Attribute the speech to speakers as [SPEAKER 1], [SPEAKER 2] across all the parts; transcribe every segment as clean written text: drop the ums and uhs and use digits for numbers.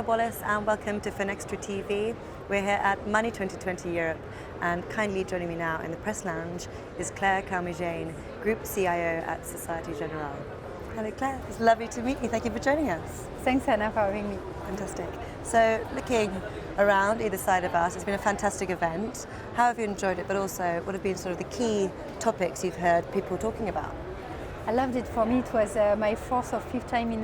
[SPEAKER 1] Wallace and welcome to Finextra TV. We're here at Money 2020 Europe, and kindly joining me now in the press lounge is Calmejane, Group CIO at Société Générale. Hello Claire, it's lovely to meet you. Thank you for joining us.
[SPEAKER 2] Thanks Hannah for having me.
[SPEAKER 1] Fantastic. So looking around either side of us, it's been a fantastic event. How have you enjoyed it, but also what have been sort of the key topics you've heard people talking about?
[SPEAKER 2] I loved it. For me, it was my fourth or fifth time in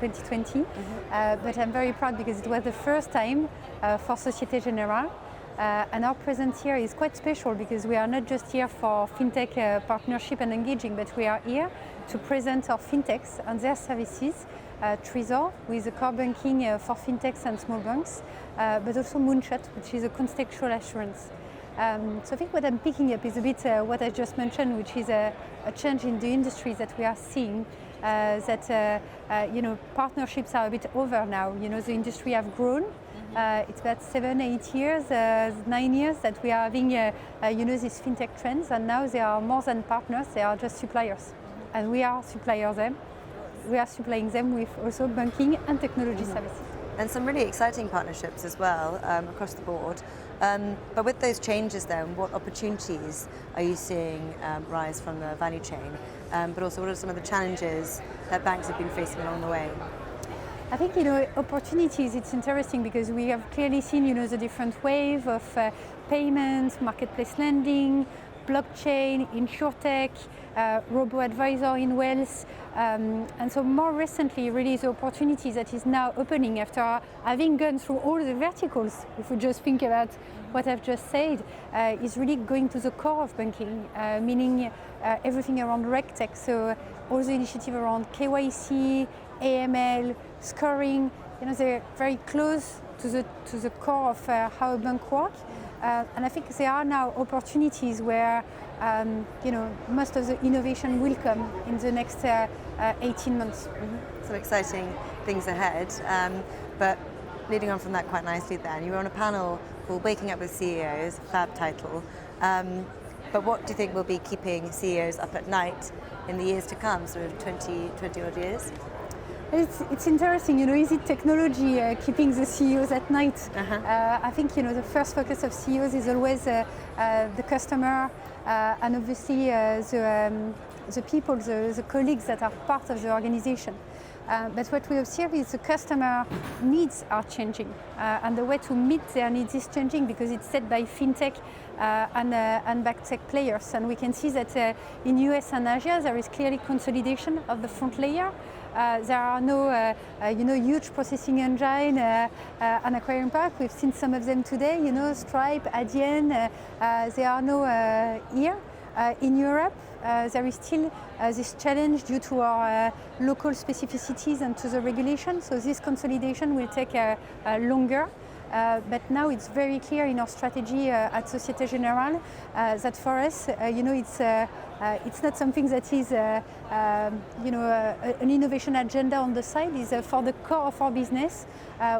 [SPEAKER 2] 2020, but I'm very proud because it was the first time for Société Générale. And our presence here is quite special because we are not just here for fintech partnership and engaging, but we are here to present our fintechs and their services. Trésor, with the core banking for fintechs and small banks, but also Moonshot, which is a contextual assurance. So I think what I'm picking up is a bit what I just mentioned, which is a change in the industries that we are seeing. That partnerships are a bit over now. The industry have grown. It's about 7, 8 years, 9 years that we are having these fintech trends, and now they are more than partners. They are just suppliers, and we are suppliers them. We are supplying them with also banking and technology services.
[SPEAKER 1] And some really exciting partnerships as well across the board. But with those changes then, what opportunities are you seeing rise from the value chain? But also what are some of the challenges that banks have been facing along the way?
[SPEAKER 2] I think, opportunities, it's interesting because we have clearly seen, the different wave of payments, marketplace lending, blockchain, insurtech, robo-advisor in wealth, and so more recently really the opportunities that is now opening after having gone through all the verticals, if we just think about what I've just said, is really going to the core of banking, meaning everything around RegTech, so all the initiative around KYC, AML, scoring, they're very close to the core of how a bank works. And I think there are now opportunities where most of the innovation will come in the next 18 months.
[SPEAKER 1] Some exciting things ahead. But leading on from that quite nicely then, you were on a panel called Waking Up with CEOs, fab title. But what do you think will be keeping CEOs up at night in the years to come, sort of 20 odd years?
[SPEAKER 2] It's interesting, is it technology keeping the CEOs at night? I think, the first focus of CEOs is always the customer and obviously the people, the colleagues that are part of the organization. But what we observe is the customer needs are changing, and the way to meet their needs is changing because it's set by fintech and backtech players. And we can see that in US and Asia there is clearly consolidation of the front layer. There are no, huge processing engine and acquiring park. We've seen some of them today. Stripe, Adyen. There are no here. In Europe, there is still this challenge due to our local specificities and to the regulation. So this consolidation will take longer. But now it's very clear in our strategy at Société Générale that for us, it's not something that is, an innovation agenda on the side. Is for the core of our business.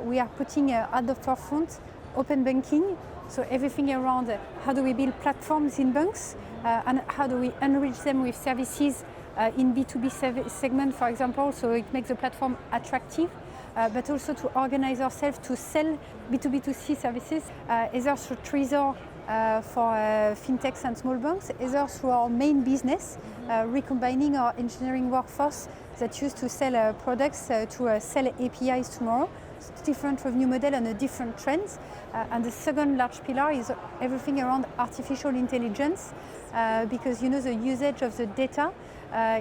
[SPEAKER 2] We are putting at the forefront open banking. So everything around how do we build platforms in banks and how do we enrich them with services in B2B segment, for example, so it makes the platform attractive. But also to organize ourselves to sell B2B2C services, either through Trésor for fintechs and small banks, either through our main business, recombining our engineering workforce that used to sell products to sell APIs tomorrow. So it's different revenue model and a different trends. And the second large pillar is everything around artificial intelligence, because the usage of the data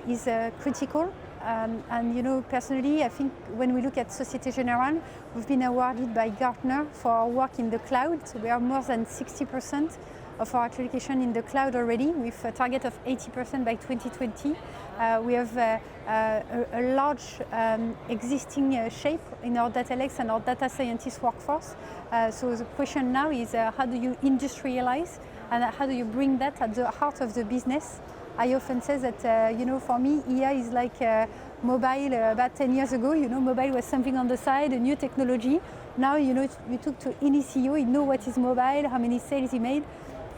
[SPEAKER 2] is critical. And personally, I think when we look at Société Générale, we've been awarded by Gartner for our work in the cloud. So we are more than 60% of our application in the cloud already, with a target of 80% by 2020. We have a large existing shape in our data lakes and our data scientist workforce. So the question now is how do you industrialize and how do you bring that at the heart of the business? I often say that, for me, AI is like mobile about 10 years ago. Mobile was something on the side, a new technology. Now, you talk to any CEO, you know what is mobile, how many sales he made.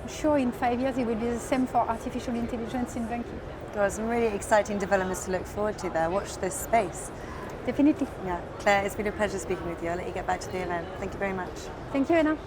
[SPEAKER 2] I'm sure in 5 years it will be the same for artificial intelligence in banking.
[SPEAKER 1] There are some really exciting developments to look forward to there. Watch this space.
[SPEAKER 2] definitely.
[SPEAKER 1] Yeah, Claire, it's been a pleasure speaking with you. I'll let you get back to the event. Thank you very much.
[SPEAKER 2] Thank you, Anna.